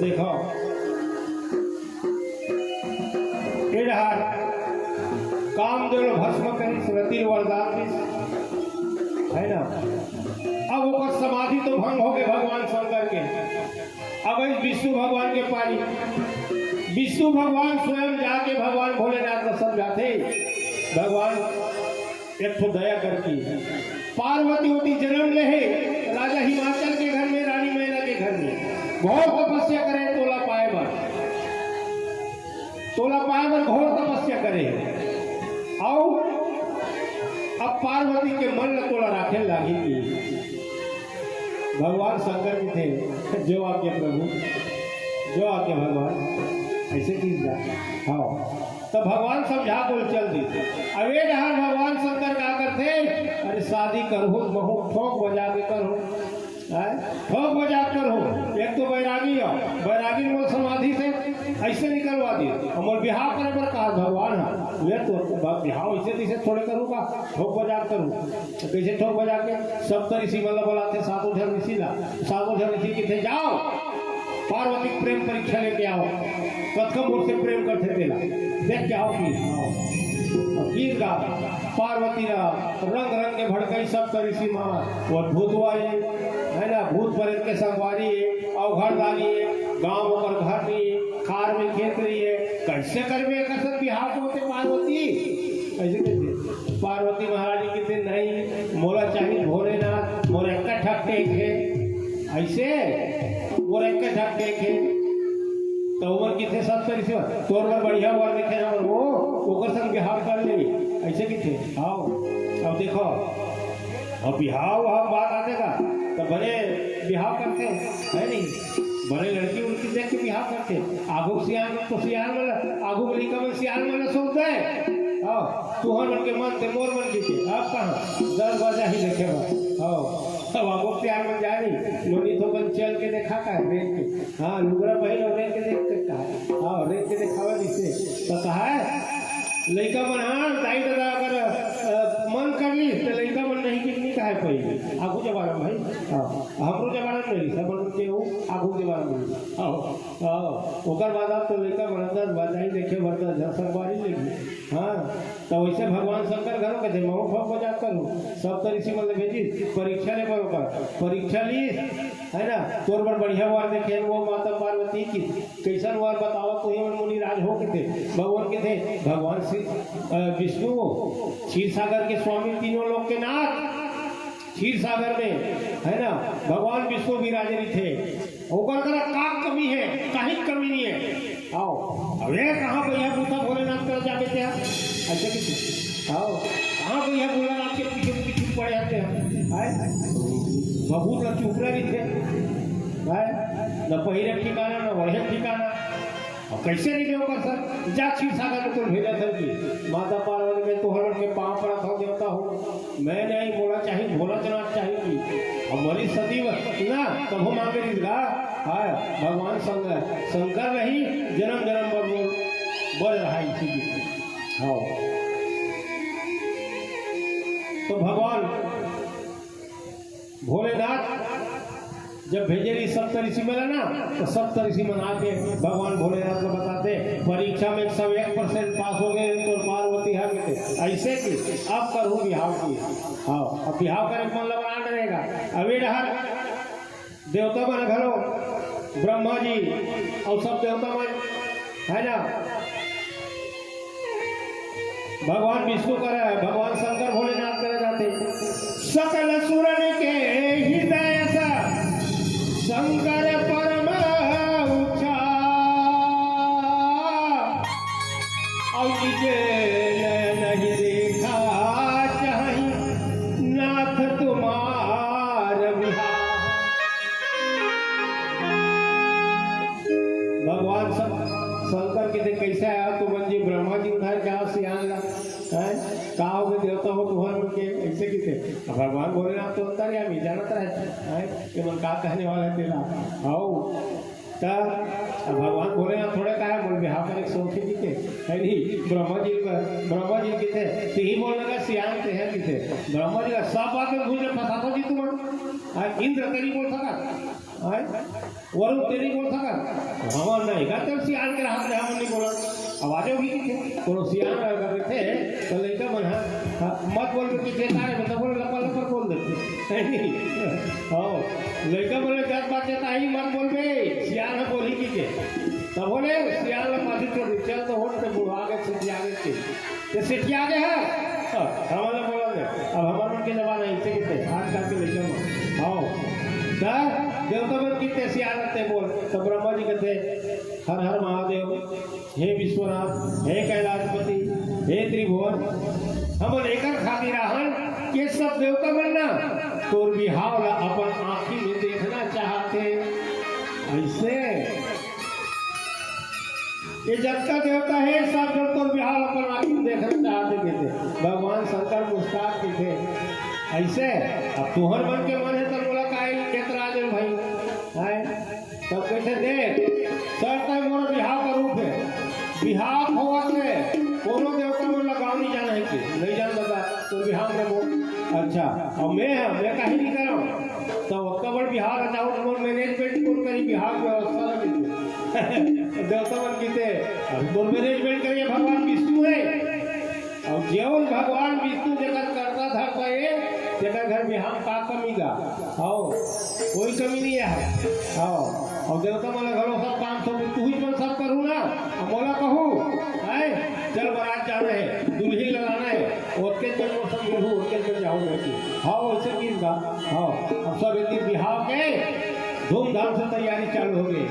देखो इधर कामदेव भस्म करी स्मृति वरदान है ना। अब वो समाधि तो भंग हो गए भगवान शंकर के। अब इस विष्णु भगवान के पारी विष्णु भगवान स्वयं जाके भगवान भोलेनाथ को समझाते भगवान एक तो दया करती पार्वती होती जन्म ले राजा हिमाचल के घर में रानी मैना के घर में घोर तपस्या करे तोला पाए पर घोर तपस्या करे और अब पार्वती के मन में तोला राखे लागी थी। भगवान शंकर जी थे जो आपके प्रभु जो आपके भगवान ऐसे की हाँ तो भगवान समझा बोल चल दी। अवे जहाँ भगवान शंकर क्या करते अरे शादी करो बहु ठोक बजा के करो ठोक बजा करो। एक तो बैरागी हो बैरागी मोल समाधि से ऐसे निकलवा दिए और मोल बिहार करे पर कहा भगवान है ये तो बिहार ऐसे तैसे थोड़े करूँगा ठोक बजा करूँ कैसे ठोक बजा के सब तो ऋषि मतलब बोलाते सातों धर्म ऋषि ला सातों धर्म ऋषि कितने जाओ पार्वती प्रेम परीक्षा लेके आओ कथम मुझसे प्रेम करते थे देख के आओ गीत गा पार्वती रंग रंग के भड़कई सब ऋषि माँ वो भूतवा है ना भूत प्रेत के संगवारी और घर डाली गाँव पर घर नहीं खार में खेत रही है कैसे करवे कसर बिहार होते पार्वती ऐसे कहते पार्वती महारानी कहते नहीं मोला चाहिए भोलेनाथ मोरे ठक टेक है ऐसे मोरे ठक टेक है तो उमर कितने सब तरीके तोर में बढ़िया वर देखे ना वो ओकर संग बिहार कर ले ऐसे कितने आओ अब देखो अब बिहाव हम बात आते का तो बड़े बिहाव करते है नहीं बड़े लड़की उनकी देख के बिहाव करते आगू सियान तो सियान वाला आगू बली का मन सियान वाला सोचता है तुहर मन के मन ते मोर मन के अब कहाँ 10 बजा ही देखेगा अब आगू सियान मन जानी लोनी तो बन चल के देखा का है रेत के हाँ लुगरा पहले रेत के देख के कहा हाँ रेत के दिखावा जिसे तो कहा है लड़का मन हाँ दाई दादा अगर मन कर ली तो लड़का मन नहीं कितनी का है पहले आगू जमाना भाई हाँ हमरो जमाना नहीं सब के हो आगू जमाना नहीं हाँ ओकर बाद आप तो लड़का बनता बधाई देखे बढ़ता झसरबारी लगी हाँ तो वैसे भगवान शंकर घरों कहते मऊ फक बजा करो सब तो ऋषि मतलब भेजी परीक्षा ले बरोबर परीक्षा ली है ना तोर पर बढ़िया वार देखे वो माता पार्वती की कैसन वार बताओ तो ये मुनि राज हो के थे भगवान के थे भगवान श्री विष्णु क्षीर सागर के स्वामी तीनों लोग के नाथ क्षीर सागर में है ना भगवान विष्णु विराजरी थे ओकर करा का कमी है कहीं कमी नहीं है आओ अरे कहाँ भैया बूता भोलेनाथ कर जाते थे ऐसे किसी आओ कहाँ भैया भोलेनाथ के पीछे पीछे पड़े जाते हैं बहुत लोग चुप रहे थे न पहिरे ठिकाना न वढ़े ठिकाना और कैसे नहीं गए कर सर जा क्षीर सागर में तो भेजा था कि माता पार्वती में तो हरण के पाँव पड़ा था देवता हो मैं नहीं बोला चाहिए भोलानाथ चाहिए और मरी सदी ना तब हम आगे रिजगा है भगवान शंकर नहीं जन्म जन्म पर बढ़ रहा है इसी हाँ तो भगवान भोलेनाथ जब भेजे सप्तऋषि मिला ना तो सप्तऋषि मना के भगवान भोलेनाथ को बताते परीक्षा में सब 1% पास हो गए तो पार्वती है ऐसे कि अब करूँ बिहाव की हाँ अब बिहाव करे मन लगा रहेगा अभी रहा देवता मन घरो ब्रह्मा जी और सब देवता मन है ना भगवान विष्णु करे भगवान शंकर भोलेनाथ करे जाते सकल सुरन के हृदय शंकर परम ऊंचा और निजे नहीं देखा चाही नाथ तुम्हार बिहार भगवान शंकर के कैसे आया तो बन जी ब्रह्मा जी उधर क्या सियान ला है कहा हो देवता हो तुहर के ऐसे किसे भगवान भोलेनाथ तो अंदर या मी जानता है कि मन का कहने वाला है तेरा आओ तब भगवान भोलेनाथ थोड़े कहा बोल बिहार पर एक सोखी जी के है नहीं ब्रह्मा जी के थे तो ही बोलने का सियान के हैं किसे ब्रह्मा जी का सब बात में भूल फंसा जी तुम इंद्र तेरी बोल सका हाय वरून तेरी बोल सका हमार नहीं का तो सियान के हाथ में हम नहीं बोला आवाजें होगी कि कोनो सियान कर रहे थे तो लड़का मन मत बोल के देता है मतलब बोल लपा लपा बोल देते है नहीं हां लड़का बोले दस बात देता ही मत बोल बे सियान बोली की तब बोले सियान पासी छोड़ चल तो होट से बुढ़ा के सिटी आगे के ये सिटी आगे है हमारा बोला दे अब हमारे मन की जबान है इसे कितने आज का के लड़का में हां सर देवता मन कितने सियान आते बोल तो ब्रह्मा जी कहते हर हर महादेव हे विश्वनाथ हे कैलाशपति हे त्रिभुवन हम लेकर खातिर रहन ये सब देवता बनना तोर बिहाव ला अपन आंखी में देखना चाहते ऐसे ये जब का देवता है सब जब तोर बिहाव अपन आंखी में देखना चाहते थे भगवान शंकर मुस्ताक थे ऐसे अब तुहर मन के मन है तो बोला काई केतरा दे भाई है तब कैसे देख सर तय मोर बिहाव का रूप है बिहाव होवा के कोनो देवता में लगाव नहीं जाना है कि नहीं जान बता तो बिहाव में बोल अच्छा और मैं कहीं नहीं कर रहा हूँ तो कबर बिहार हटाओ तो मैनेजमेंट कौन करी बिहार व्यवस्था लगी देवता मन कीते बोल मैनेजमेंट करिए भगवान विष्णु है और जेवन भगवान विष्णु जगत करता धरता है जगह घर बिहार का कमी का आओ कोई कमी नहीं है आओ और देवता माला घरों सब काम सब तू ही मन सब करूँ ना मोला कहूँ है चल बारात जाना है दुल्ही लगाना है उसके चल वो सब गेहूँ उसके चल जाओ बेटी हाँ वैसे किस का हाँ अब सब एक बिहार के धूमधाम से तैयारी चालू हो गई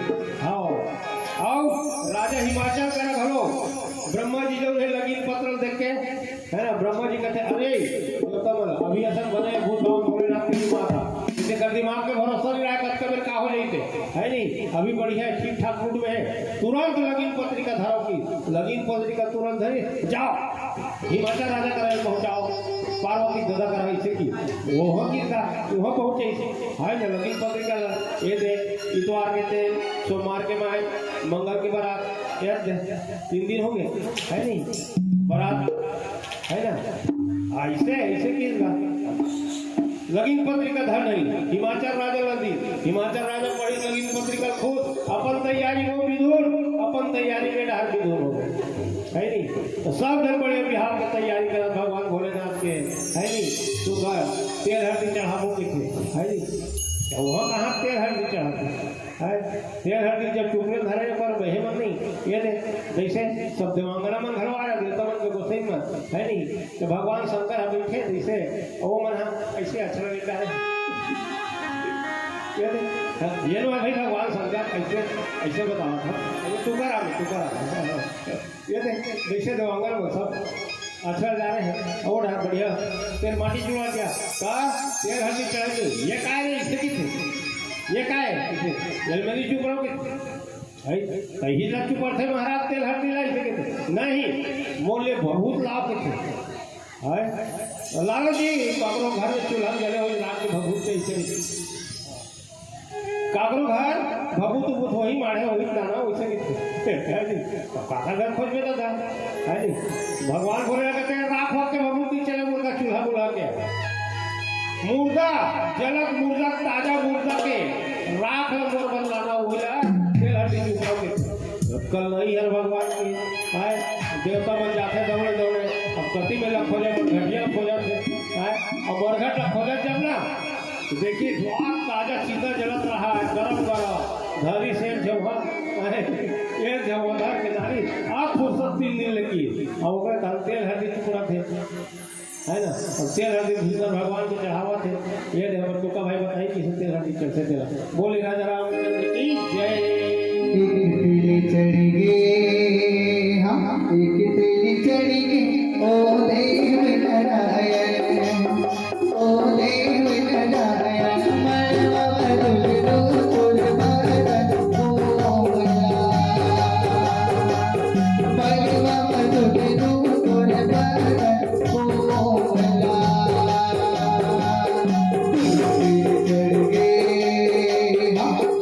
हाँ आओ राजा हिमाचल का घरो ब्रह्मा जी जो है लगीन पत्र देख के है ना ब्रह्मा जी कहते अरे देवता माला अभी ऐसा बने भूत भोलेनाथ की माता कर दिमाग पे भरोसा नहीं रहा कभी का हो जाते है नहीं अभी बढ़िया है ठीक ठाक मूड में है तुरंत लगीन पत्रिका धारो की लगीन पत्रिका तुरंत धरी जाओ हिमाचल राजा कराए पहुंचाओ पार्वती गदा कराई से की वो की का वो पहुंचे है ना लगीन पत्रिका ये दे इतवार के थे सोमवार के माए मंगल के बारात यार 3 दिन हो गए है नहीं बारात है ना ऐसे ऐसे किसका लगीन पत्रिका धर नहीं हिमाचल राजा लगी हिमाचल राजा पढ़ी लगीन पत्रिका खुद अपन तैयारी हो विदुर अपन तैयारी में डाल विदुर हो गए है नहीं तो सब जन बड़े बिहार की तैयारी कर भगवान भोलेनाथ के है नहीं तो तेल हल्दी चढ़ावो के थे है नहीं तो वहाँ कहाँ तेल हल्दी चढ़ाते है तेल हल्दी जब टुकड़े धरे पर वही मन नहीं ये जैसे सब देवांगना मन घरों आया देवता मन के गोसाई मन है नहीं तो भगवान शंकर हम बैठे जैसे वो मन हम ऐसे अक्षर लेता है ये नो भाई भगवान शंकर ऐसे ऐसे बताया था तू कर ये देख जैसे देवांगना में सब अच्छा जा रहे हैं और बढ़िया तेल माटी जुड़ा गया का तेल हल्दी चढ़ गई ये का है स्थिति थे ये का है जल में चुप रहोगे कहीं ना चुप थे महाराज तेल हल्दी लाई थे नहीं मोले बहुत लाभ थे है लालो जी कागरो घर में चूल्हा जले हुए रात के भभूत से इसे कागरो घर भभूत भूत वही मारे वही दाना वैसे काका घर खोज में तो था है नहीं भगवान बोले कहते हैं राख वाक के भभूति चले मुर्गा चूल्हा बुला के मुर्गा जलक मुर्गा ताजा मुर्गा के राख और बदलाना हुआ तेल हड्डी चुपाओगे कल नहीं है भगवान की है देवता बन जाते दौड़े दौड़े अब कति में लग खोजे घटिया खोजा है और बरघट खोजा जब ना देखिए द्वार ताजा सीधा जलत रहा है गरम गरम धरी से जवान ये जवान के नारी आप फुर्सत 3 दिन लगी और ओकर तेल हल्दी टुकड़ा थे है ना और तेल हल्दी भीतर भगवान को चढ़ावा थे ये देवर तो का भाई बताइए किसे तेल हल्दी चढ़ते थे बोले राजा रामचंद्र की जय एक चढ़ गए हम एक तेल चढ़ गए ओ देव नारायण ओ देव नारायण मरवा बदल तुल भारत बोला मरवा बदल तुल भारत बोला चढ़ गए हम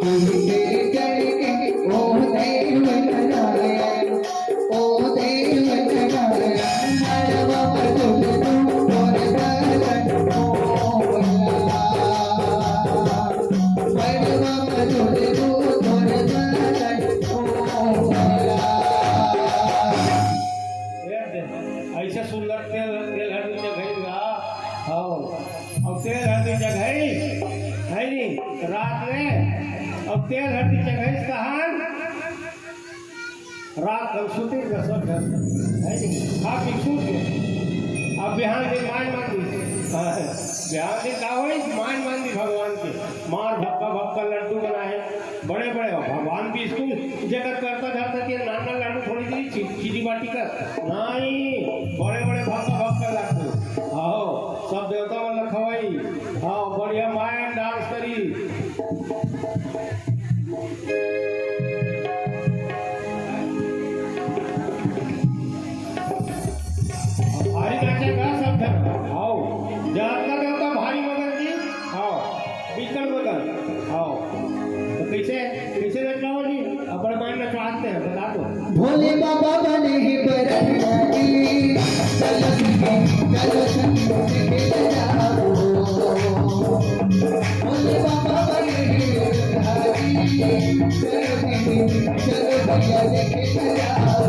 मधुर तोर बदन कोमला। ऐसे सुंदर तेल तेल हल्दीच्या घरी गा हो अब तेल हल्दीच्या घरी है नी रात में अब तेल हल्दीच्या घरी कहां रात हम सुते सब घर है नी खा पी सूत अब बिहान दिन मान दी बिहान दिन का होई मान दी भगवान के मार भक्का भक्का लड्डू बनाए बड़े बड़े भगवान भी स्कूल जगत करता जाता कि नाना लाडू थोड़ी सी चीनी बाटी कर नहीं बड़े बड़े भक्का भक्का लाडू आओ सब देवता वाला खवाई आओ बढ़िया मायन डांस करी भारी नाचे का सब धर आओ जाता देवता भारी मगर जी आओ बिकल मगर आओ तो कैसे कैसे नचवाओ जी अपने माइंड में चाहते हैं बता दो भोले बाबा बने ही बरनाई चलो संगे जाओ। भोले बाबा बने ही बरनाई चलो भैया देखे जाओ।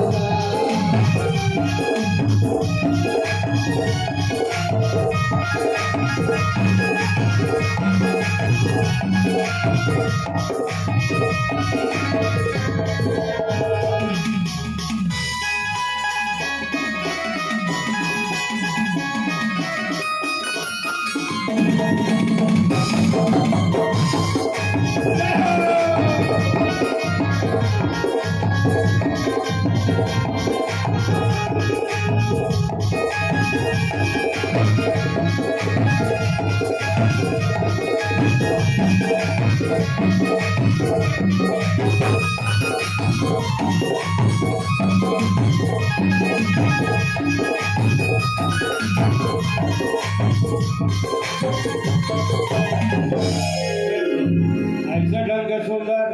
ऐसा ढंग के सुंदर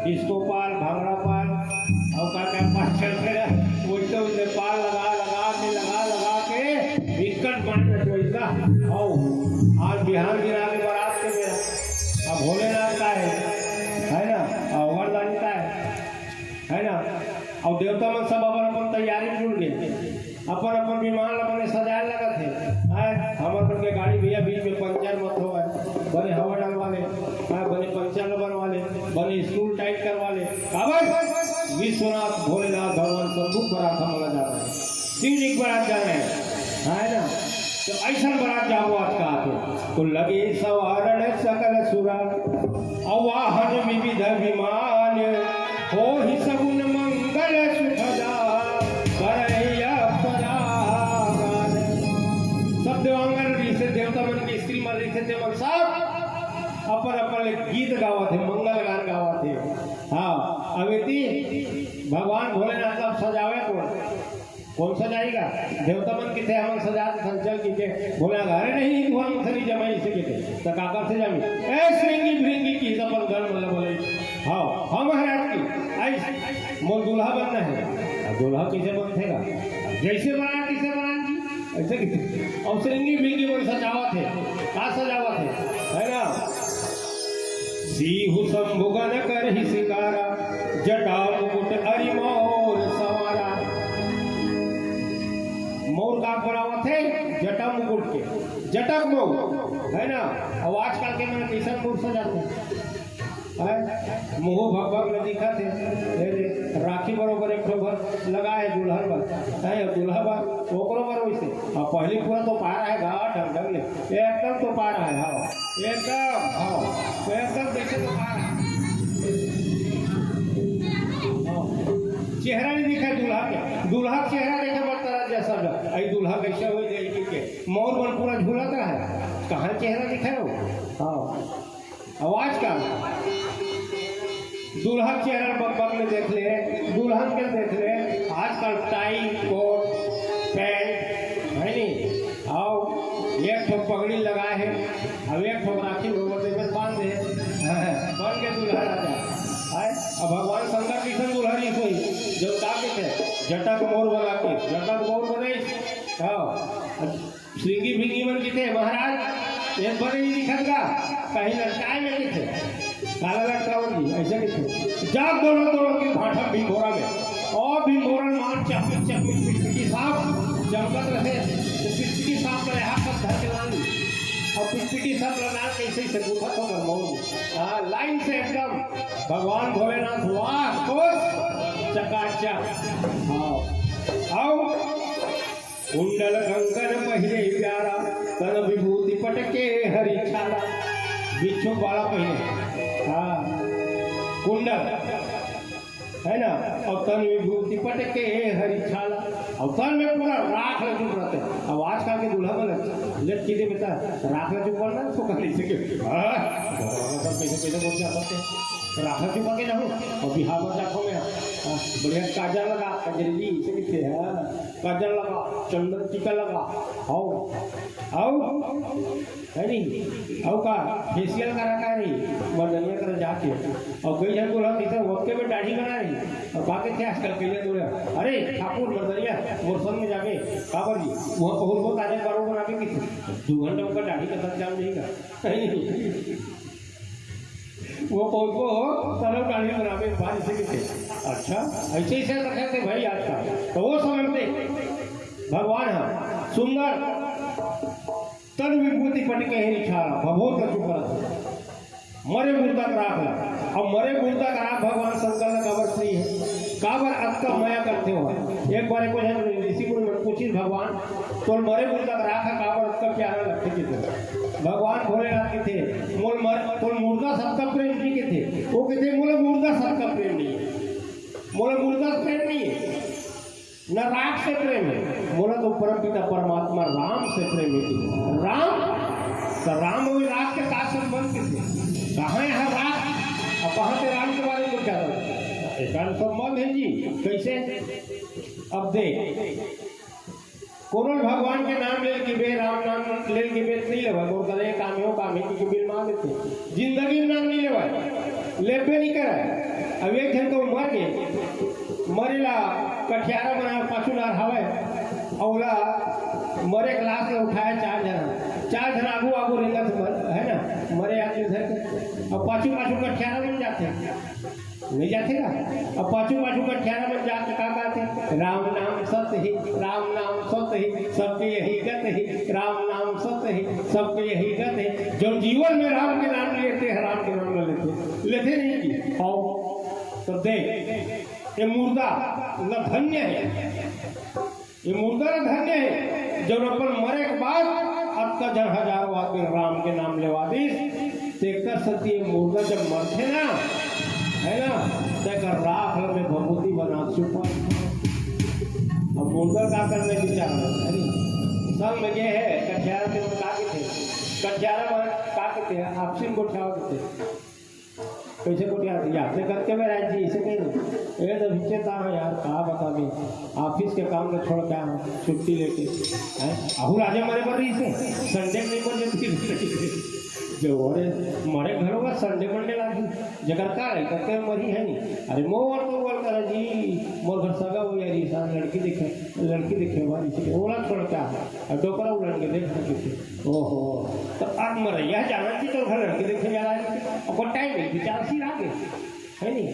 डिस्को पाल भांगड़ा पाल और क्या पाल चल रहा उल्टे उल्टे पाल लगा के विकट बन रहा आओ आज बिहार गिरा के बारात के मेरा अब भोलेनाथ का है ना और वरदानी का है ना और देवता मन सब अपन तैयारी जुड़ गए अपन विमान अपने सजाए लगा थे हम अपन के गाड़ी भैया बीच में पंचर मत हो बने हवा डालवा ले बने पंचर बनवा ले बने स्कूल टाइट करवा ले विश्वनाथ भोलेनाथ भगवान शंभू बारात हम जा रहे हैं शिव जी की बारात जा रहे हैं है ना तो ऐसा बारात जाओ आज का आते तो लगे सवारण सकल सुरा अवाहन विविध विमान हो ही सगुन मंगल सुखदा करैया परागान। सब देवांगन ऋषि देवता मन के स्त्री मन ऋषि देवन सब अपन गीत गावा थे मंगल गान गावा थे हाँ अवेती भगवान भोलेनाथ का सजावे कौन सजाएगा देवता मन किथे हम सजा संचल की भोला घरे नहीं भगवान थरी जमाई से किथे तो काकर से जमी ए श्रृंगी भृंगी की अपन घर मतलब बोले हाँ हम महाराज की आई मोर दूल्हा बनना है दूल्हा कैसे बनतेगा जैसे बना कैसे बना जी ऐसे किथे और श्रृंगी भृंगी मन सजावत है का सजावत है ना सीहु संभुगन कर ही शिकारा जटा मुकुट हरि मोर सवारा मोर का बनावत है जटा मुकुट के जटक मोर है ना और आजकल के मैंने किसान मोर सजाते हैं मुँह भगभग में दिखा थे राखी बरोबर एक भर लगाए दुल्हन पर है दूल्हा पर ओकरो पर वैसे और पहले पूरा तो पा रहा है घाट ढंग एकदम तो पा रहा है हाँ एकदम देखे तो पा रहा है चेहरा नहीं दिखा दूल्हा चेहरा देखे बड़ता रहा जैसा आई दूल्हा कैसे हो जाए के मोर बन पूरा झूलत रहा है कहाँ चेहरा दिखा हो हाँ आवाज का दूल्हा चेहरा बकबक में देख ले दुल्हन के देख ले आजकल टाई कोट पैंट है नहीं आओ एक ठो पगड़ी लगाए है अब एक ठो राखी भगवती में बांध दे बन के दूल्हा राजा है अब भगवान शंकर किशन दुल्हरी कोई जो ताकत है जटक मोर बना के जटक मोर बने हाँ श्रृंगी भिंगी मन किथे महाराज एक बने ही दिखत का कहीं लटकाए में किथे काला लटकावन जी ऐसे किथे जाग दौड़ो के भाठा भिंगोरा में और भिंगोरा मार चपी पिटकी साहब जमकत रहे तो पिटकी साहब रहे हाथ पर धर के लानी और पिटकी साहब लगा कैसे से गुफा तो कर मऊ हां लाइन से एकदम भगवान भोलेनाथ वाह खुश चकाचक आओ कुंडल कंकन पहिरे प्यारा तन विभूति पटके हरि छाला बिच्छू वाला पहिरे हाँ कुंडल है ना और तन विभूति पटके हरि छाला और तन में पूरा राख लगे रहते अब आजकल के दूल्हा वाले लेट की दे बेटा राख लगे बोल रहा तो कर लीजिए सब पैसे बोल जाते राख लगे पके जाओ और बिहार में जाओ में बढ़िया काजल लगा कजरी इसे लिखते हैं काजल लगा चंदन टीका लगा आओ है नहीं आओ का फेशियल करा का नहीं मर्दनिया कर जाके और कई जन को लग इधर वक्के में दाढ़ी बना रही और बाकी क्या आजकल कई तो अरे ठाकुर मर्दनिया मोरसन में जाके काबर जी वहाँ बहुत बहुत आगे करो बना के कितने 2 घंटे उनका दाढ़ी का जाम नहीं वो पहुंच को तरफ गाड़ी बनावे बारिश से कितने अच्छा ऐसे ही से रखे थे भाई आज का तो वो समय में भगवान है सुंदर तन विभूति पटके ही निछारा भभोत चुप मरे मुर्दा राख अब मरे मुर्दा का राख भगवान शंकर का काबर श्री है काबर अक्का माया करते हो एक बार को ऋषि को पूछी भगवान तो मरे मुर्दा का राख काबर अक्का प्यारा लगते कितने भगवान भोलेनाथ के थे तो मुर्दा सबका प्रेम जी के थे वो कहते बोले मुर्दा सबका प्रेम नहीं है बोले मुर्दा प्रेम नहीं है न राख से प्रेम है बोला तो परमपिता परमात्मा राम से प्रेम है राम तो राम और राख के साथ संबंध किसे कहाँ है राख और कहाँ से राम के बारे में क्या एक संबंध है जी कैसे अब देख कोरोल भगवान के नाम ले के बे राम नाम ले के बे नहीं लेवा और गले काम की बिल मार देते जिंदगी में नाम नहीं लेवा लेबे नहीं करे अब एक जन तो मर गए मरेला कठियारा बना पाछूदार हवे औला मरे क्लास में उठाया 4 जन आगू रेंगत है ना मरे आदमी धर अब पाछू कठियारा बन जाते नहीं जाते ना अब पाछू कठियारा बन जाते का कहते राम नाम सत्य ही राम नाम सत्य ही सबके यही गत ही राम नाम सत्य ही सबके यही गत है जो जीवन में राम के नाम लेते हैं राम के नाम लेते नहीं की आओ तो देख ये मुर्दा न धन्य है ये मुर्दा न धन्य है जब अपन मरे के बाद अब का जब हजारों आदमी राम के नाम लेवा दी देखकर सती मुर्दा जब मरते ना है ना तेकर राख में भभूति बना छुपा अब मुर्दा का करने की चाह है सब में ये है कठियारा में का थे कठियारा में का थे आपसी गोठा थे कैसे को याद से करके मैं राज जी इसे कहीं ये तो विचेता है यार कहा बता भी ऑफिस के काम में छोड़ क्या छुट्टी लेके आहू राजा मरे पर रही से संडे नहीं पर जब जो और मरे घरों का संडे मंडे लागी जगह का है करके मरी है नहीं अरे मोर तो बोल कर जी मोर घर सगा हो यार इंसान लड़की दिखे वाली से ओला छोड़ क्या है डोकरा उलट के देख सके ओहो तो आज मरे यह जाना की तो घर लड़की दिखे जा रहा है और टाइम नहीं विचार सी आगे है नहीं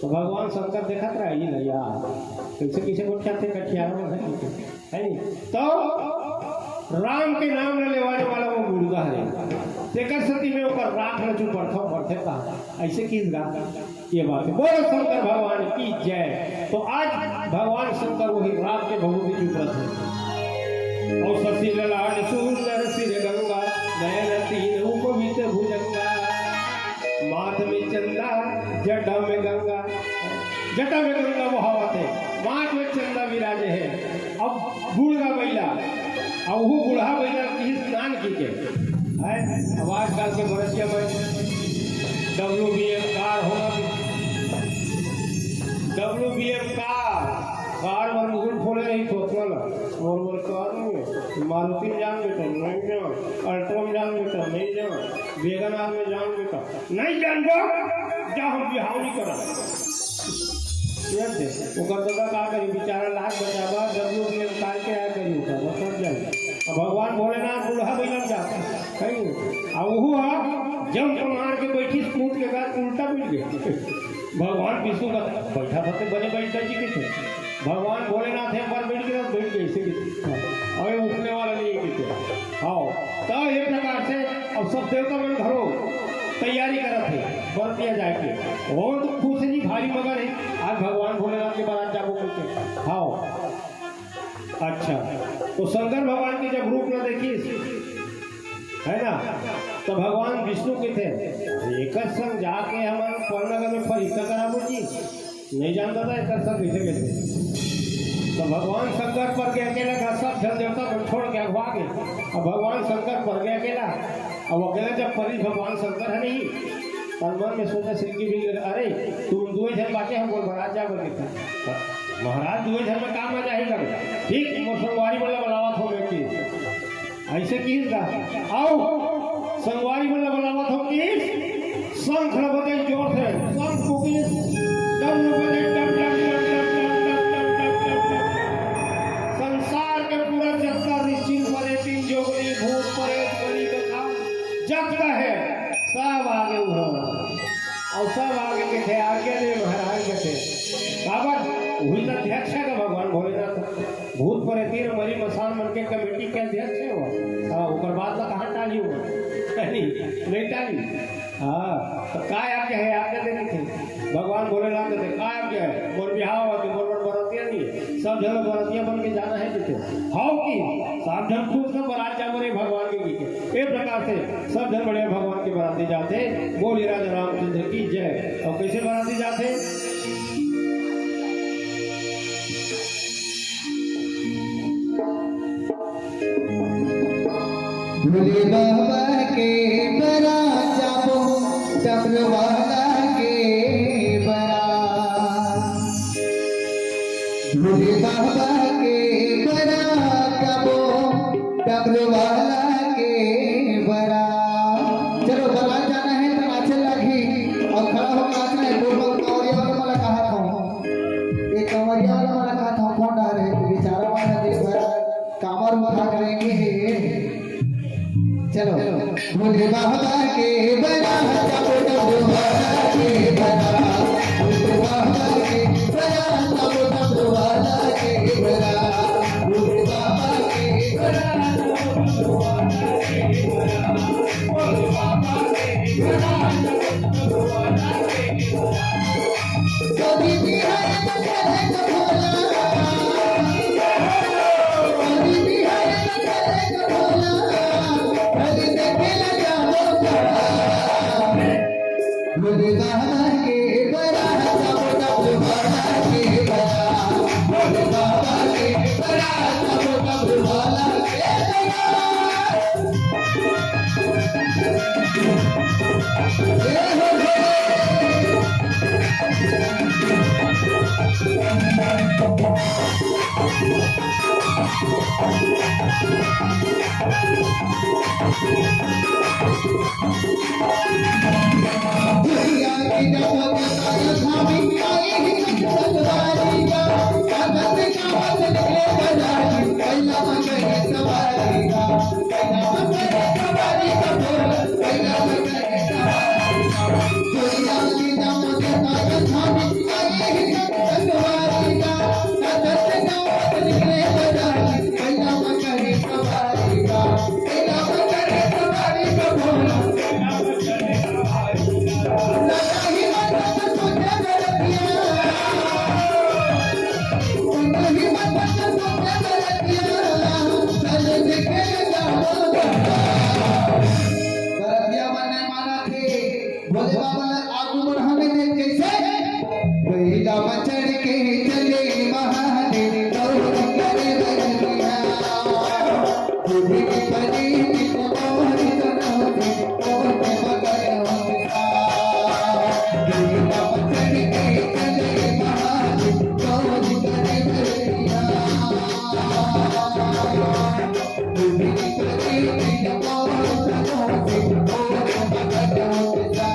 तो भगवान शंकर देखा रहा है ना यार कैसे को क्या थे कठियारा में है नहीं तो राम के नाम न लेवाने वाला वो मुर्गा है तेकर सती में ऊपर राख न चुप पड़ते का ऐसे किस गा ये बात है बोलो शंकर भगवान की जय तो आज भगवान शंकर वही राम के भगवती चुप रहते और शशि ललाट सुंदर सिर गंगा नयन 3 उपवित भुजंगा माथ में चंदा जटा में गंगा वो हवा थे माथ में चंदा विराजे है अब बूढ़ा बैला अब वो बूढ़ा बैला की स्नान की के है अब आजकल के बरसिया में WBM कार होना WBM कार मुकुट खोले नहीं सोचना और कार में मारुति में जान बेटा नहीं जाओ अल्ट्रा में जान बेटा नहीं जाओ वेगनार में जान बेटा नहीं जान जाओ जा हम बिहाव नहीं करा वो दादा का करी बेचारा लाख बचावा WBM कार के आया करी होता वो सब जाए भगवान भोलेनाथ बूढ़ा बैलन जाता कहीं अब जंप मार के बैठी कूद के बाद उल्टा बैठ गए। भगवान विष्णु का बैठा था तो बने बैठा जी के थे, भगवान भोलेनाथ एक बार बैठ गए इसे अरे उठने वाला नहीं है। हाँ तो ये प्रकार से अब सब देवता मन घरों तैयारी करत है बरतिया जाए के और तो खुश जी भारी मगर है आज भगवान भोलेनाथ के बारात जागो करके। हाँ अच्छा तो शंकर भगवान की जब रूप न देखी है ना तो भगवान विष्णु के थे एक संग जाके हमारे पौर्णगर में फरिश्ता कराबो जी नहीं जानता था एक संग कैसे कैसे। तो भगवान शंकर पर के अकेला का सब जन देवता को छोड़ के अगवा गए। अब भगवान शंकर पर गया अकेला, अब अकेला जब परी भगवान शंकर है नहीं और मन में सोचा श्री की भी अरे तुम दो जन बातें हम बोल महाराज जा बोल महाराज दो जन में काम आ जाएगा ठीक संगवारी बोला बलावत हो गई ऐसे की आओ संगवारी बोला बलावत हो कि शंख बजे जोर से शंख फूकी डम बजे डम डम डम संसार के पूरा जगता ऋषि परे तीन जोगनी भूत प्रेत बलि कथा जगता है सब आगे उभरा और सब आगे के थे आगे दे महाराज के थे बाबर वही तो अध्यक्ष है का भगवान भोलेनाथ भूत प्रेत तीन मरी मसान मन के कमेटी के अध्यक्ष है वो। हाँ ऊपर बात तो कहाँ टाली हुआ नहीं टाली। हाँ तो काय आज्ञा है आज्ञा देनी थी भगवान भोलेनाथ ने काय आज्ञा है मोर बिहाव हुआ तो मोर बरतिया नहीं सब जन बरतिया बन के जाना है जिसे हाउ की सब जन खूब सब बरात जा बोले भगवान के गीत एक प्रकार से सब जन बड़े भगवान के बराती जाते बोली राजा रामचंद्र की जय। और कैसे बराती जाते भोले बाबा के बरात जाबो डबरवाला के बरात। भोले बाबा के बरात जाबो डबरवाला के बरात। चलो बरात जाना है तो नाचे लगी और खड़ा हो नाचना है। दो कंवरिया वाला मला कहा था एक कंवरिया वाला मला कहा था कौन डा रहे बेचारा वाला देख कामर उठा करेंगे। चलो भोले बाबा के बरात जाबो डबरवाला के बरात। भोले बाबा के बरात जाबो डबरवाला के बरात। भोले बाबा के बरात जाबो डबरवाला के बरात। भोले बाबा के बरात जाबो डबरवाला के बरात। कभी भी है तो चले तो भोला कभी भी है तो चले तो भोला भोले बाबा के बरात जाबो डबरवाला के बरात। भोले बाबा के बरात जाबो डबरवाला के दुनिया की जगत का धामी आए ही सवारी का कागज का बदले बजाई पहला मगर सवारी का पहला मगर सवारी का बोल पहला मगर सवारी का। दुनिया की जगत का धामी आए ही सवारी का कागज का बदले बजाई पहला मगर सवारी का पहला मगर सवारी का बोल पहला मगर सवारी भोले बाबा आगू बढ़ाने में कैसे बैला चढ़ के चले महादेव दौड़ करे बलिया बुद्धि की बड़ी मोहरी करोगे मोहरे मगर होता बैला चढ़ के चले महादेव दौड़ करे बलिया बुद्धि की बड़ी मोहरी करोगे मोहरे मगर होता।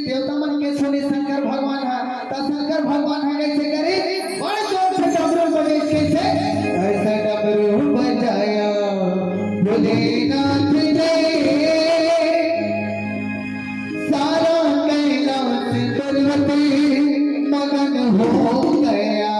देवता मन के सुनी शंकर भगवान है तो शंकर भगवान है कैसे करे बड़े जोर से डमरू बजे कैसे ऐसा डमरू बजाया भोलेनाथ ने सारा कैलाश पर्वत मगन हो गया।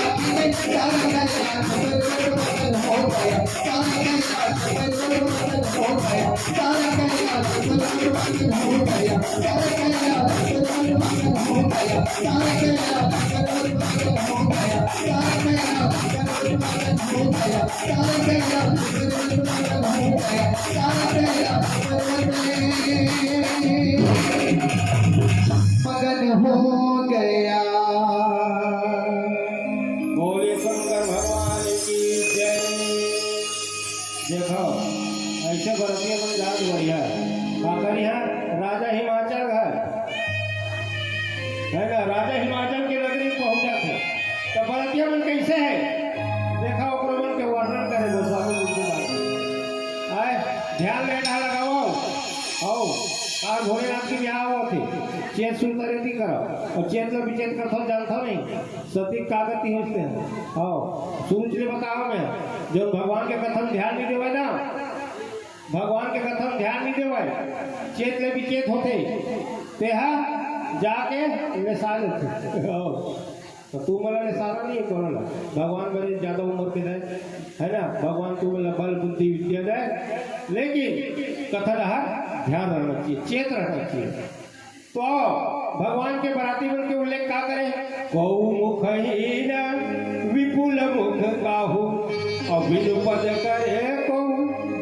Thank you. मगन हो गया। बोले शंकर भगवान की जय। देखो ऐसे बरतिया में जात बढ़िया आकर यहाँ राजा हिमाचल है ना, राजा हिमाचल के नगरी में पहुंच जाते तो बरतिया में कैसे है देखा ओकरो मन के वर्णन करे गोस्वामी जी के बात आए ध्यान लेना लगाओ आओ आज भोलेनाथ की ब्याह हुआ थी चेत सुंदर यदि करो और चेत में विचेत करता जानता नहीं सती कागज होते हैं आओ सूरज ने बताओ मैं जो भगवान के कथन ध्यान नहीं देवे ना भगवान के कथन ध्यान नहीं देवे चेत ले विचेत होते तेहा जाके निशान थे तो तू मला निशाना नहीं कोणाला भगवान बड़े ज्यादा उम्र के है ना भगवान को मतलब बल बुद्धि विद्या दे लेकिन कथन ध्यान रखना चाहिए चेत रहना चाहिए। तो भगवान के बराती बल के उल्लेख क्या करें गौ मुख विपुल मुख बाहु अभिनु पद करे को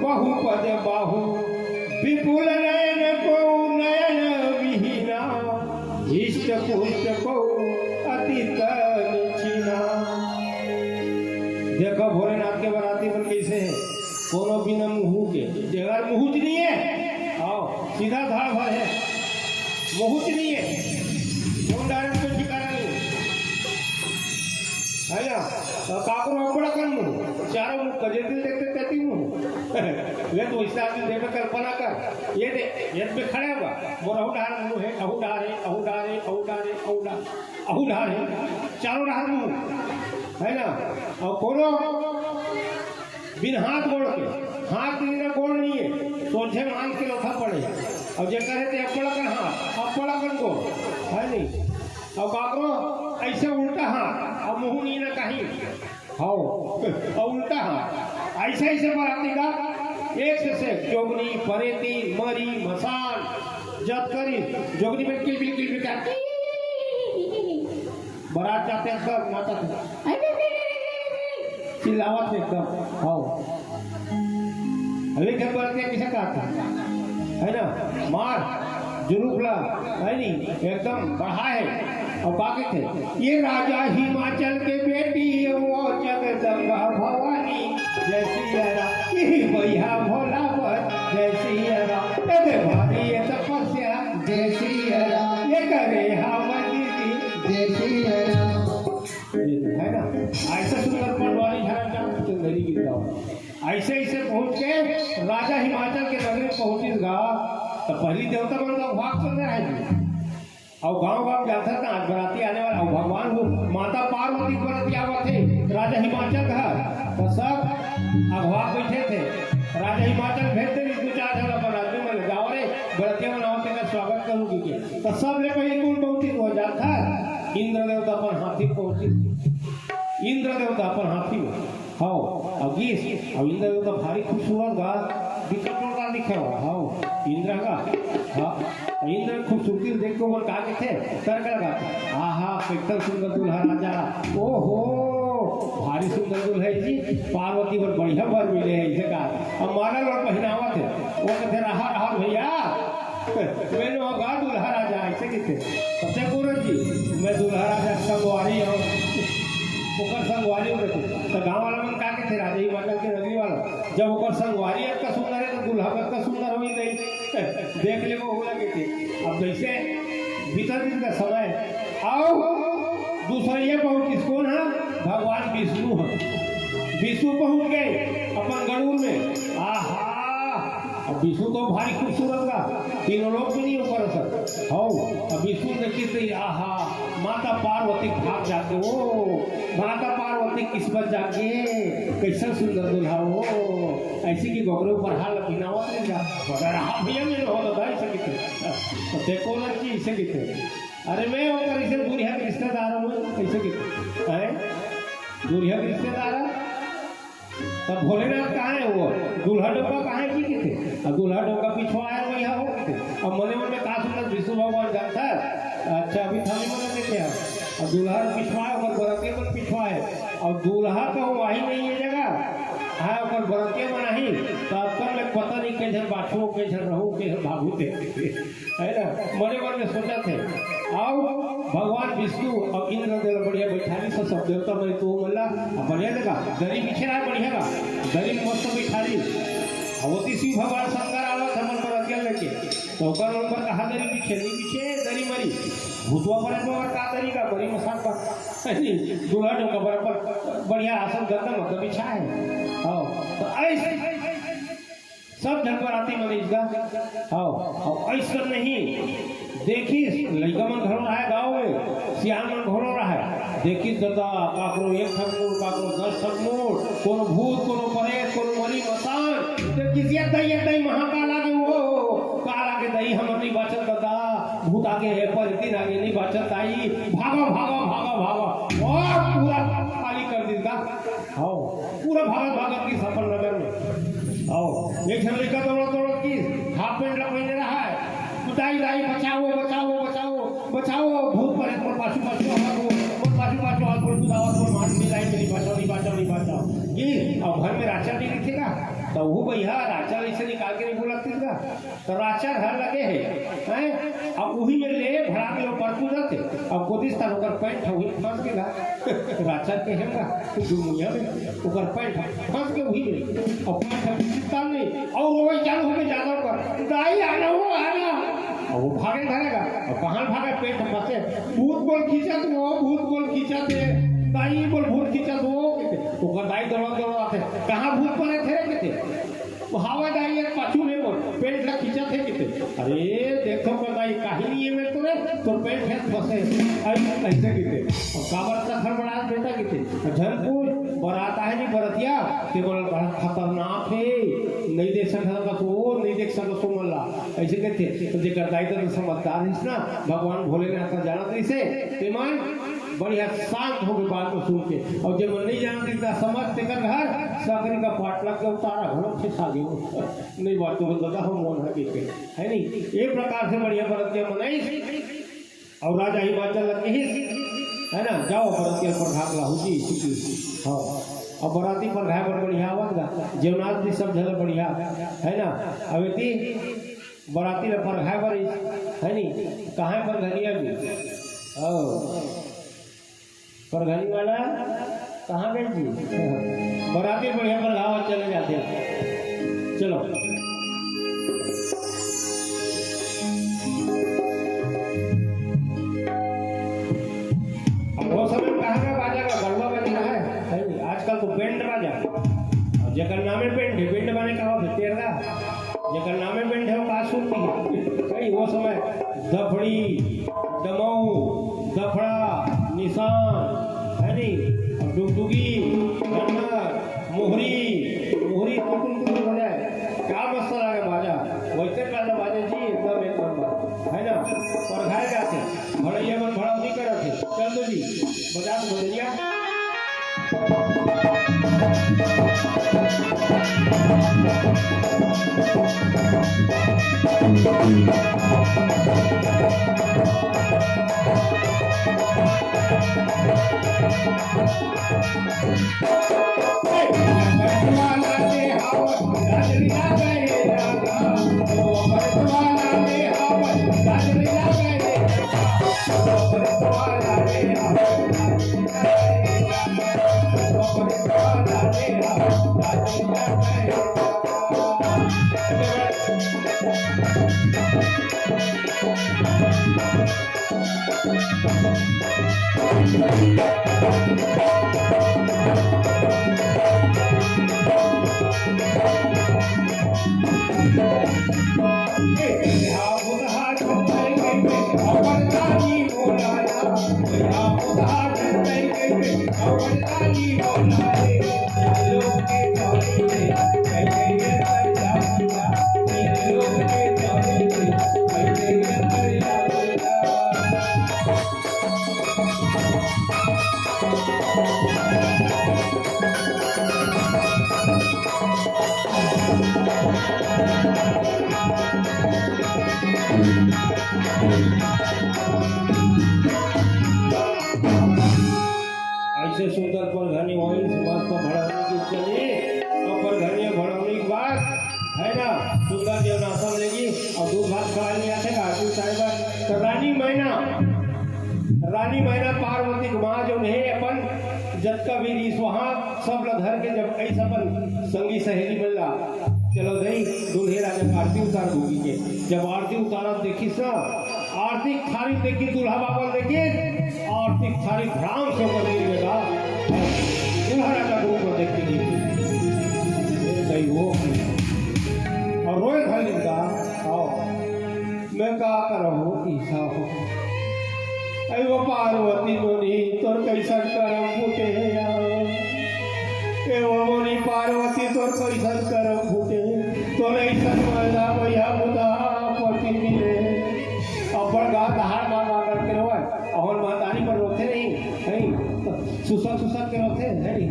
बहु पद बाहु विपुल नयन को नयन विहीना इष्ट पुष्ट को अतीत निचीना। देखो भोलेनाथ के बराती बल कैसे है कोनो बिना मुहू के जगह मुहूर्त नहीं है आओ सीधा धार भर है मुहूर्त नहीं है कौन डायरेक्ट को ठिकाना नहीं है ना तो काकरो अपड़ा कर मुंह चारों मुंह कजे दिल देखते कहती मुंह ले तो इससे आदमी देख कल्पना कर ये दे ये पे खड़े हुआ मोर अहुडार मुंह है अहुडार है अहुडार है अहुडार है अहुडार अहुडार है चारों डार मुंह है ना और कोनो बिन हाथ गोड़ के हाथ बिना गोड़ नहीं है सोझे मान के लोथा पड़े और जे करे ते अपड़ा कर हाथ अपड़ा कर को है नहीं और काकरो ऐसे उल्टा हाथ और मुंह नहीं ना कहीं हाओ और उल्टा हाथ ऐसे ऐसे बराती का एक से जोगनी परेती मरी मसान जब करी जोगनी में किल क्या बारात जाते हैं सब माता चिल्लावत एकदम हाओ लेकिन बरतिया किसे कहा था है ना मार जुलूफला है नहीं एकदम बढ़ा है और बाकी थे ये राजा हिमाचल के बेटी वो जगदम्बा भवानी जैसी भैया भोला जैसी भारी ये तपस्या जैसी ये करे हमारी जैसी है ना ऐसा सुंदर पटवारी घरी गिरता ऐसे ऐसे पहुंच के राजा हिमाचल के नगरी पहुंचेगा तो पहली देवता बन का भाग चल रहा है और गांव गांव जाता था आज बराती आने वाला और भगवान को माता पार्वती बराती आवा थे राजा हिमाचल का तो सब अगवा बैठे थे राजा हिमाचल भेजते नहीं दो चार जगह पर राज्यों में जाओ रे बरातियों में नाव का स्वागत करूंगी के तो सब ले पहले कौन पहुंची हो जाता इंद्र देवता पर हाथी पहुंची इंद्र देवता पर हाथी में हाँ अब गीस अब इंद्र देवता भारी खूबसूरत गा दिक्कत का दिखे हाँ इंद्र का हाँ इंद्र खूबसूरती देख के ऊपर कहा थे कर लगा आहा एकदम सुंदर दुल्हा राजा ओहो भारी सुंदर दुल्हा है जी पार्वती पर बढ़िया वर मिले है इसे कहा अब मॉडल और पहनावा थे वो कहते रहा भैया मैंने गा दुल्हा राजा ऐसे कहते सबसे पूरन जी मैं दुल्हा राजा संगवारी हूँ ओकर संगवारी रहते तो गाँव वाला मन का थे राजा हिमाचल के नगरी वाला जब ओकर संगवारी का सुंदर है तो दुल्हा का सुंदर हो ही नहीं देख ले वो लगे थे अब जैसे भीतर दिन का समय आओ दूसरा ये पहुंच कौन है भगवान विष्णु है विष्णु पहुंच गए अपन गरुड़ में आहा अब विष्णु तो भारी खूबसूरत का तीनों लोग भी नहीं ऊपर सर हो अब विष्णु देखी तो आहा माता पार्वती भाग जाते हो माता पार्वती किस्मत जाके कैसा सुंदर दुल्हा हो ऐसी की गोगरे ऊपर हाल पिनावा रहा भैया मेरे हो तो भाई सके तो देखो लड़की ऐसे कितने अरे मैं होकर इसे बुढ़िया के रिश्तेदार हूँ कैसे कितने दूल्हा के रिश्तेदार तब भोलेनाथ कहाँ है वो दूल्हा डोका कहाँ है की थे अब दूल्हा डोका पिछवा आया वही हो अब मने मन में कहा सुनत विष्णु भगवान जानता है अच्छा अभी थाली मन देखे अब दूल्हा पिछवा है और बरतिया पर पिछवा है और दूल्हा तो वही नहीं है जगह हाँ और बरतिया में नहीं तो अब तक मैं पता नहीं कैसे बाछो कैसे रहूँ कैसे भागू थे है ना मने मन में सोचा थे आओ भगवान विष्णु और इंद्र देव बढ़िया बैठाली से सब देवता मेरे तो मल्ला बढ़िया लगा दरी पीछे रहा बढ़िया का दरी मस्त बैठाली अवती शिव भगवान शंकर आवत हमन पर अकेले लेके तो कर ऊपर कहा दरी पीछे दरी मरी भूतवा पर का दरी का बड़ी मसान पर दूल्हा डोका बराबर बढ़िया आसन गद्दा मतलब बिछा है हाँ तो ऐसे सब जन बराती मनीष का हाँ ऐसा नहीं देखी लड़का मन घरों रहा है गाँव में सियान मन घरों रहा है देखी दादा काकरो एक थकमोड़ काकरो 10 थकमोड़ कोनो भूत कोनो परेत कोनो मरी मसान देखी दई महाकाल आगे वो काल आगे दई हम नहीं बचत दादा भूत आगे है परितिन आगे नहीं बचत आई भागा और पूरा खाली कर दी का हाँ पूरा भागत की सफल नगर में आओ एक लड़का दौड़ की हाफ पेंट पहने रहा है दाई बचाओ भूत परे पर पाछू हाथ पर दावत पर मार के लाई मेरी बचाओ ये अब घर में राचा नहीं लिखेगा तो वो भैया राचा ऐसे निकाल के नहीं बोला का तो राचा घर लगे हैं अब वही में ले भरा के लोग परकू जाते अब गोदिस्ता होकर पैंट वही फंस के राचा कहेगा तो दुनिया में ओकर पैंट फंस के वही में अब पैंट चिंता नहीं और वो चालू हो के ज्यादा कर दाई आना और वो भागे धरेगा और कहाँ भागे पेट फंसे भूत बोल खींचा थे दाई बोल भूत खींचा तो दाई दौड़ा आते कहाँ भूत पड़े थे वो हवा दाई एक पाछू नहीं बोल पेट लग खींचा थे कितने अरे देखो कर दाई काहिनी है मेरे तो पेट है फंसे ऐसे कितने और काबर का घर बड़ा बेटा कितने झरपुर बराता है नहीं बरतिया ते बोल खतरनाक है नहीं देख सकता सो मल्ला ऐसे कहते तो जेकर दाई तो समझदार है ना भगवान भोलेनाथ का जानत नहीं से ते मान बढ़िया शांत हो गए बात को सुन के और जब नहीं जानती था समझ तेकर घर सकरी का पाट लग गया उतारा घरों से सागे नहीं बात तो बता हम मोन है नहीं एक प्रकार से बढ़िया बरतिया मनाई और राजा ही बात लग ही है ना जाओ बरतिया पर भाग लाहू जी हाँ अब बराती पर घाय बड़ बढ़िया आवत जीवनाथ भी सब झल बढ़िया है ना अवेती बराती पर घाय बड़ी है नहीं कहाँ पर घनिया भी पर घनी वाला कहाँ गए जी बराती बढ़िया पर घाव चले जाते हैं चलो वो समय कहाँ का बाजा का गरबा बज रहा है आजकल तो बैंड बाजा और जकर नामे बैंड बने का हो तेरा जकर नामे बैंड है वो कहा सुनती है वो समय दफड़ी दमऊ दफड़ा निशान है नहीं डुगडुगी मोहरी कुटुम बजाए क्या मस्त लगे बाजा वैसे का बाजा जी एकदम एक नंबर है ना और घर जाते भड़ैया में भड़ा नहीं कर रहे चल दो जी बजा दो भड़ैया सुंदर पर घनी वहीं समाज पर भड़ाने की चली और पर घनी भड़ाने की बात है ना सुंदर देव नाशा लेगी और दूध भात खवा लिया थे आरती साहिबा तो रानी मैना पार्वती की माँ जो है अपन जब का भी रीस वहाँ सब लोग घर के जब कई अपन संगी सहेली मिल रहा चलो दही दूल्हे राजा आरती उतार दूंगी के जब आरती उतारा देखी ना आरती थारी देखी दूल्हा बाबा देखी आरती थारी भ्राम से बदल बेटा दूल्हा राजा रूप में देखती गई वो और रोए घर लिखा आओ मैं का करूँ ईसा हो अरे वो पार्वती मोनी तोर कैसन करम फूटे ए वो मोनी पार्वती तोर कैसन करम फूटे तोर ऐसन मजा भैया बुदा पति मिले अपन गा दहाड़ मार करके रोए और मातारी पर रोते नहीं सुसत के रोते नहीं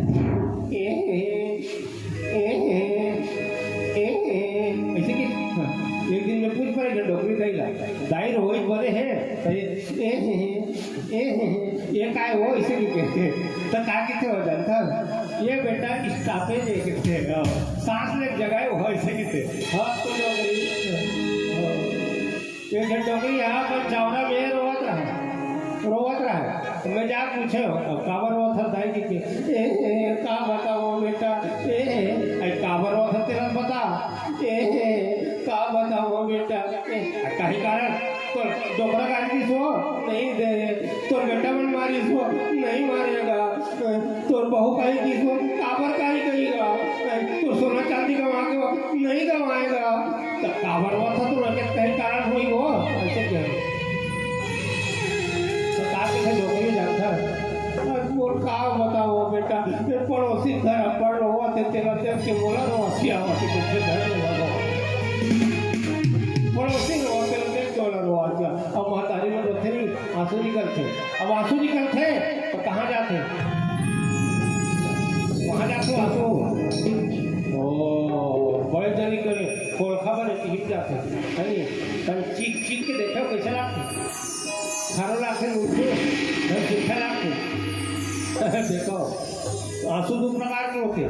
ऐसे कि एक दिन में पूछ पड़े डोकरी कहीला दाई रो बड़े हैं ये काय हो इसे भी कहते तो काय कितने हो जानता ये बेटा स्टापेज है कितने सांस ले जगह हो इसे कितने हाँ तो डोकरी ये डोकरी यहाँ पर चावड़ा में रोवत रहा तो मैं जा पूछे काबर रोवत था दाई की का बताओ बेटा काबर रोवत था तेरा बता का बताओ बेटा कहीं कारण तो डोकरा काटी सो नहीं दे तोर बेटा मन मारी सो नहीं मारेगा तोर बहू कहीं की सो काबर कहीं कहेगा तो सोना चांदी गवाएगा नहीं गवाएगा तो काबर हुआ था तो रखे कहीं कारण हुई वो ऐसे क्या डोकरी जानता बोल का बताओ बेटा पड़ोसी घर पड़ रहा थे तेरा देख के बोला रोसी आवासी कुछ घर पड़ोसी अब महतारी में रोते नहीं आंसू निकलते अब आंसू निकलते तो कहाँ जाते वहाँ जाते आंसू ओ बड़े जल्दी करे खोलखा बने टिक जाते है तब चीख के देखो कैसे लागते खारो लागते उठे चिट्ठा लागते देखो आंसू दो प्रकार के होते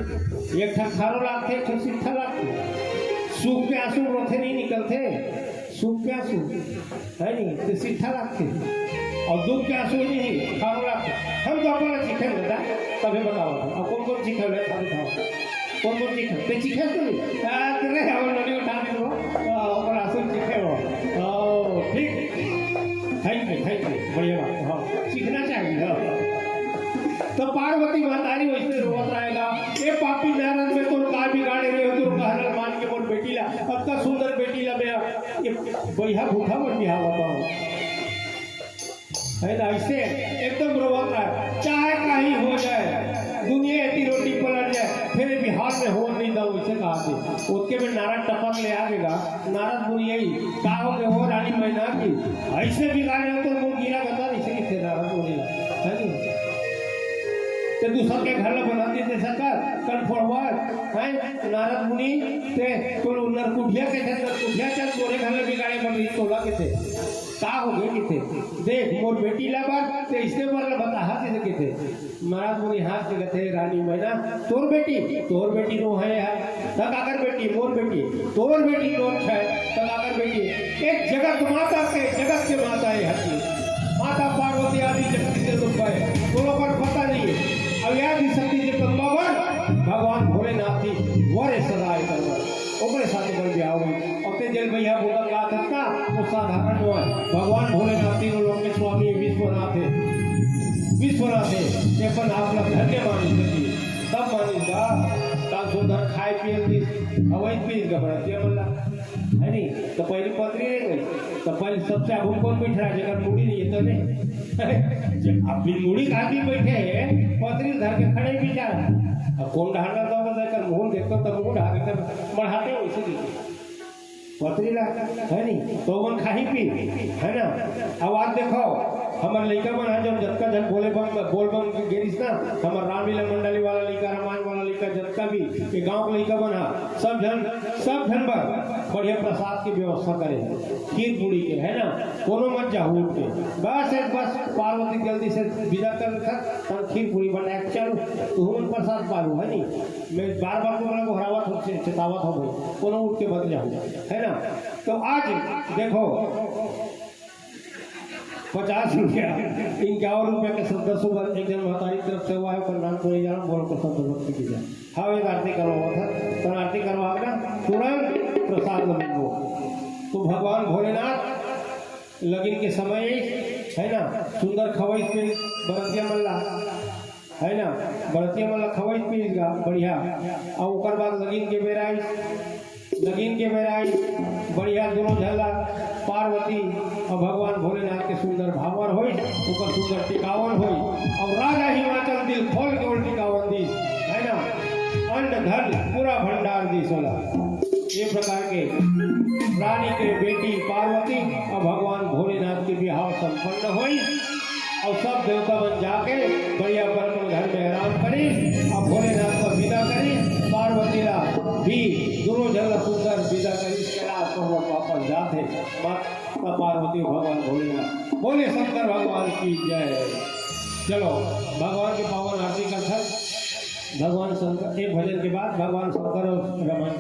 एक ठन खारो लागते एक ठन चिट्ठा लागते सूख के आंसू रोते नहीं निकलते सूख के आंसू है नहीं तो सीधा लगते और दुख के आंसू नहीं खारो लगते हम तो अपना चीखे बेटा तभी बताओ अब कौन चीखे कौन चीखे ते चीखे तो नहीं तेरे हम नदी उठा दो और आंसू चीखे हो ठीक है बढ़िया बात हाँ सीखना चाहिए तो पार्वती महतारी वैसे रोवत रहेगा ये पापी नारायण में तो का बिगाड़े रहे हो तो कहना मान के बोल बेटी ला अब तक सुंदर बेटी ला मेरा ये बढ़िया भूखा मन बिहार बताओ है ना ऐसे एकदम रोवत रहा चाहे कहीं हो जाए दुनिया इतनी रोटी पलट जाए फिर बिहार में हो नहीं था वैसे कहा थे उसके में नारद टपक ले आएगा नारद मुनि यही का हो के हो रानी मैना की ऐसे बिगाड़े हो तो मुंह गिरा बता इसे कितने नारद मुनि है नहीं तो दूसर के घर में बना देते सरकार कल फॉरवर्ड है नारद मुनि ते कोई नरकुटिया के थे नरकुटिया चल तोरे घर में बिगाड़े बन रही तोला के थे का हो गए कि थे देख मोर बेटी ला बार ते इसके बारे में बता हाथ से के थे नारद मुनि हाथ से थे रानी मैना तोर बेटी नो है तक आकर बेटी मोर बेटी तोर बेटी नो है तक आकर बेटी एक जगत के माता है हकी माता पार्वती आदि जगत के रूप है दोनों पर पता नहीं है अव्याधि शक्ति के पंबावर भगवान भोलेनाथ की वरे सदाए करवर ओकरे साथ बन गया होगी और ते जल भैया बोला का था वो साधारण जो है भगवान भोलेनाथ तीनों लोग के स्वामी विश्वनाथ है ये पर आप लोग धन्य मानी सकी तब मानीगा तब सुंदर खाए पिए अवैध पी घबराती है बोला है नहीं तो पहली पत्री नहीं गई तो पहले सबसे अब कौन बैठ रहा है जगह मुड़ी नहीं है तो नहीं अपनी मुड़ी खाती बैठे पत्री धर के खड़े भी जा रहा अब कौन ढालना तो बताकर मुंह देखो तब मुंह ढाल कर बढ़ाते हो इसी पत्री ला है नहीं तो मन खाही पी है ना आवाज देखो हमारे लड़का मन जब जब का जब बोल बम गेरिस ना हमारे रामलीला मंडली वाला लड़का रामायण वाला लड़का जब जितना भी ये गांव के लड़का बना सब जन बढ़िया प्रसाद की व्यवस्था करे, खीर पूरी के, है ना, कोनो मत जाओ उठ के, बस पार्वती जल्दी से विदा कर तब खीर पूरी बना के चलो तुम प्रसाद पालू, है नहीं, मैं बार बार को हरावत हो चेतावत हो गई, कोनो उठ के मत जाओ, है ना। तो आज देखो 50 रुपया ₹51 के 10 एक जन महतारी तरफ से हुआ है, पर नाम को जाना बोल को सब भक्ति की जाए। हाँ एक आरती करवा था, तो आरती करवा ना तुरंत प्रसाद मिलो। तो भगवान भोलेनाथ लगिन के समय है ना सुंदर खवई पे बरतिया मल्ला, है ना, बरतिया मल्ला खवई पीगा बढ़िया, और ओकर बाद लगिन के बेरा बढ़िया दोनों झल्ला पार्वती और भगवान भोलेनाथ के सुंदर भावर हो, सुंदर टिकावन हो, और राजा हिमाचल दिल खोल के उल्टी टिकावन दी, है ना, अन्न धन पूरा भंडार दी सोला। ये प्रकार के रानी के बेटी पार्वती और भगवान भोलेनाथ के विवाह संपन्न हुई, और सब देवता बन जाके बढ़िया अपन घर में आराम करी, और भोलेनाथ को विदा करी, पार्वती ला भी दोनों जगह सुंदर विदा करी, कैलाश पर्वत वापस जाते। माता पार्वती भगवान भोलेनाथ बोले शंकर भगवान की जय। चलो भगवान के पावन आरती का था, भगवान शंकर एक भजन के बाद भगवान शंकर और रमन